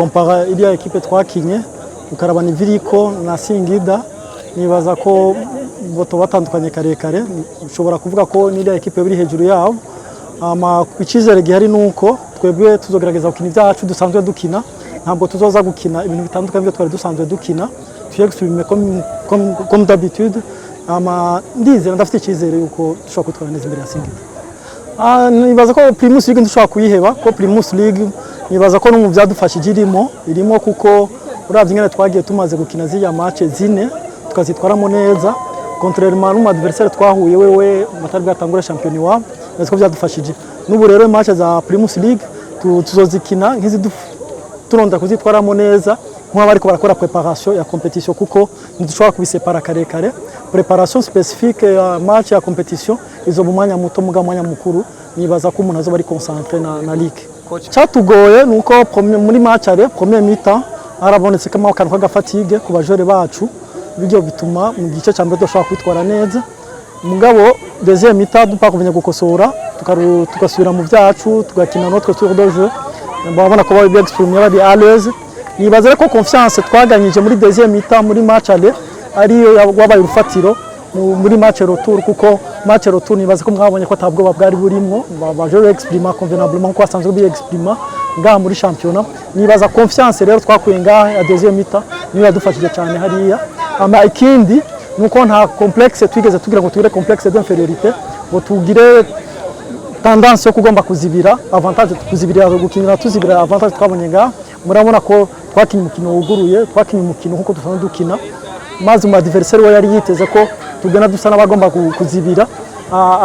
Kompara iriya ekipe twakinye ukarabana Viriko na Singida nibaza ko boto batandukanye karekare ushobora kuvuga ko n'iriya ekipe biri hejuru yabo kwicizere gihari nuko twebwe tuzogerageza gukina ibyacu dusanzwe dukina ntabwo tuzoza gukina ibintu bitandukanye byo twari dusanzwe dukina tuyexprime comme d'habitude ndizera ndafite ikizere yuko dushobora kutwara neza imbere ya Singida. Nibaza ko Primus League ndushobora kuyiheba ko Primus League nibaza ko no mu byadufashije irimo kuko uravye ingene twagiye tumaze gukina ziriya match zine tukazitwaramo neza contrairement n'umu adversaire twahuye wewe batari bwatangura champion wabo neza ko byadufashije n'ubu rero match za Primus League tuzozikina turonda kuzitwaramo neza nk'abari ko barakora préparation ya competition kuko ntidushobora kubisepara kare préparation spécifique ya match ya competition izo mu mwanya muto muga mwanya mukuru nibaza ko umuntu azoba ari concentré na ligue. Cyatugoye nuko muri match are premier mi-temps arabonetse kama akantu k'agafatigue ku bajore bacu bijyo bituma mu gice cya mbere dushobora kwitwara neza mugabo deuxième mi-temps dupa kuvenya gukosora tugasubira mu byacu tugakina notre tour de jeu babona ko bari exprimer bari à l'aise nibaza ko confiance twaganyije muri deuxième mi-temps muri match ale ariyo wabaye urufatiro muri match retour kuko match retour nibaza ko mwabonye ko tabwo bwari burimo baje exprimer convenablement ko asanzwe bi exprimer ngaha muri championnat nibaza confiance rero twakuye ngaha ya deuxième mi-temps niyo yadufashije cyane hariya ikindi nuko nta complexe twigeze tugira ngo tugire complexe d'infériorité ngo tugire tendance yo kugomba kuzibira avantage kuzibira gukinira tuzibira avantage twabonye ngaha murabona ko twakinye umukino wuguruye twakinye umukino nkuko dusanzwe dukina maze mu adversaire we yari yiteze ko tugena dusa n'abagomba kuzibira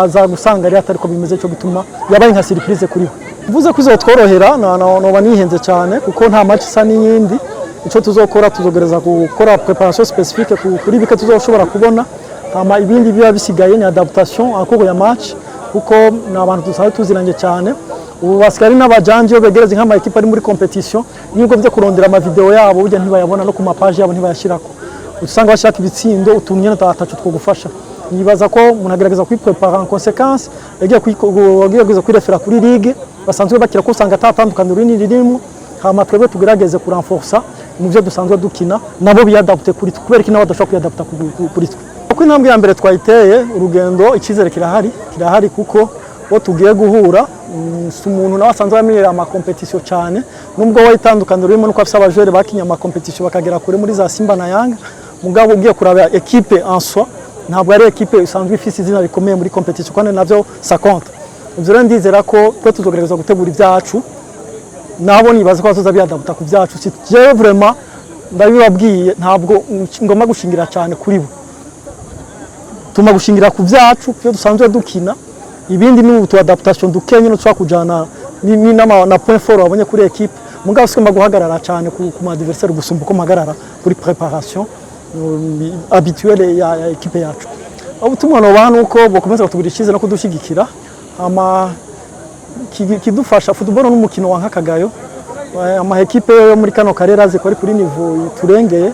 aza gusanga ari atari ko bimeze cyo gutuma yabaye nka surprise kuri we mvuze ko izotworohera no banihenze cyane kuko nta match isa n'iyindi ico tuzokora tuzogereza gukora préparation spécifique kuri bike tuzoshobora kubona hama ibindi biba bisigaye ni adaptation akoko ya match kuko n'abantu dusabe tuziranye cyane ubu basikari n'abajanje begereze nk'ama equipe ari muri competition nibwo byo kurondera ama video yabo burya ntibayabona no ku mapage yabo ntibayashirako usanga bashaka ibitsindo utumye n'atacu twogufasha nibaza ko munagerageza kwiprepara en conséquence yagiye kwirefera kuri ligue basanzwe bakira ko usanga atatandukana uri nirimo hama twebwe tugerageze kurenforcer mu byo dusanzwe dukina nabo biyadapte kuri kubera kinabo badashobora kuyadapta kuri twe uko intambwe ya mbere twayiteye urugendo ikizere kirahari kuko bo tugiye guhura umuntu nawe asanzwe amenyera ama competition cyane nubwo wayitandukana urimo nuko afisa abajere bakinya ama competition bakagera kure muri za Simba na Yanga mugabo ugiye kuraba equipe en soi ntabwo ari equipe isanzwe ifise izina rikomeye muri competition kandi navyo ça compte ivyo rero ndizera ko twe tuzogerageza gutegura ibyacu nabo nibaza ko bazoza byadapta ku byacu je vraiment ndabibabwiye ntabwo ngoma gushingira cyane kuri bo tuma gushingira ku byacu byo dusanzwe dukina ibindi ni utu adaptation dukenye no twa kujana ni na point fort abonye kuri equipe mugabo sikoma guhagarara cyane ku adversaire gusumba ko magarara kuri préparation habituelle ya equipe yacu ubutumwa no bantu uko bokomeza kutugira ikize no kudushigikira ama kidufasha football n'umukino wa nkakagayo ama equipe yo muri kano karera zikora kuri niveau turengeye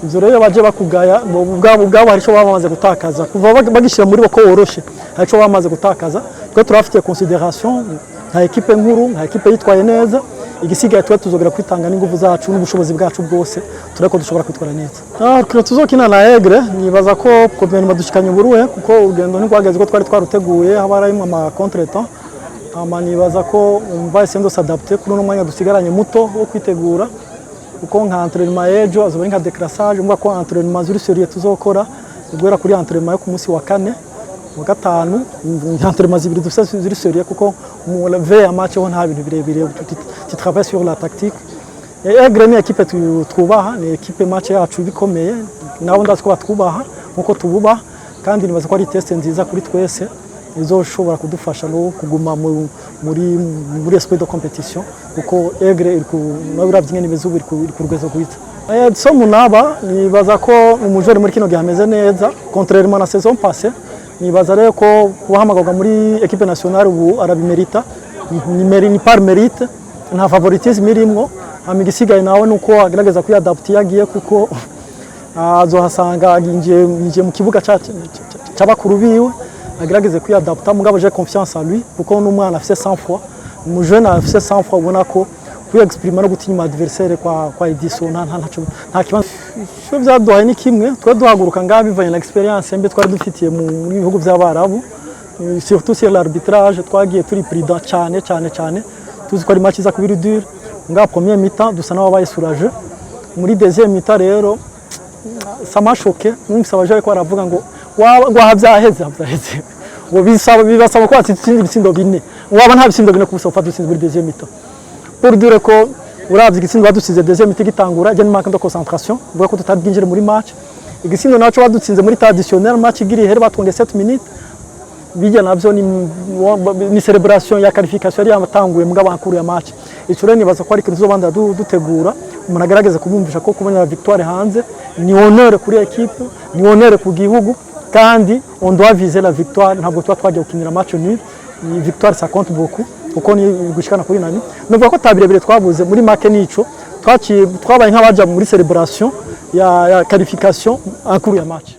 ivyo rero baje bakugaya ubwabo hari cyo bamaze gutakaza kuva bagishira muri boko woroshe hari cyo bamaze gutakaza twe turafite considération nka equipe nkuru nka equipe yitwaye neza igisigaye twe tuzogera kwitanga n'ingufu zacu n'ubushobozi bwacu bwose tureko dushobora kwitwara neza kino tuzokina na Aigle nibaza ko gouvernement dushikanye buruhe kuko urugendo ntigwageze ko twari twaruteguye habarayimwe ama contre-temps nibaza ko umva sendo s'adapter kuri no mwanya dusigaranye muto wo kwitegura uko nka entraînement ejo azoba nka décrassage umva ko entraînement zuri sérieux tuzokora igwera kuri entraînement yo ku munsi wa kane wa gatanu entraînement zibiri dufite zuri sérieux kuko mu lever ya match ho nta bintu birebire tu travailles sur la tactique Aigle ni equipe twubaha ni equipe match yacu bikomeye nabo ndazi ko batwubaha nkuko tububa kandi nibaza ko ari test nziza kuri twese izoshobora kudufasha no kuguma muri esprit de competition kuko Aigle iri ku nabirabyinye nibezo biri ku rwezo gwita so munaba nibaza ko umujore muri kino gihe ameze neza contrairement na saison passée nibaza rero ko kubahamagurwa muri equipe nationale ubu arabimerita ni par mérite nta favoritisme irimo amigisigaye nawe nuko agerageza kuyadapta yagiye kuko azohasanga aginje mu kibuga cy'abakuru biwe agerageze kuyadapta mugabo j'ai confiance en lui kuko n'umwana afise 100 fois mu jeune afise 100 fois ubona ko kwiexprima no gutinya adversaire kwa Edison nta kibanza cyo byaduhaye ni kimwe twa duhaguruka ngaha bivanye na experience mbe twari dufitiye mu bihugu by'abarabu surtout sur l'arbitrage twagiye turi prudent cyane tuzi ko ari match za kubiri dur nga premier mi-temps dusa n'ababaye soulagé muri deuxième mi-temps rero ça m'a choqué numvise abaje ko baravuga ngo wahabyaheze ngo bibasaba ko atsinda ibitsindo bine waba nta bitsindo bine kubusa ufata utsinda muri deuxième mi-temps pour dire ko uravye igitsindo badutsinze deuxième mi-temps gitangura je manque de concentration vuga ko tutadinjire muri match igitsindo naco badutsinze muri temps additionnel match igiri here batwonge 7 minutes bijya navyo ni celebration ya qualification yari yatanguye mugabo hakuru ya match ico rero nibaza ko ari kintu zobanda dutegura umuntu agerageza kubumvisha ko kubona victoire hanze ni honneur kuri equipe ni honneur ku gihugu kandi on doit viser la victoire ntabwo twagiye gukinira match nul ni victoire ça compte beaucoup uko ni gushikana kuri nani nuvuga ko tabirebere twabuze muri make nico twabaye nk'abaja muri celebration ya qualification hakuru ya match.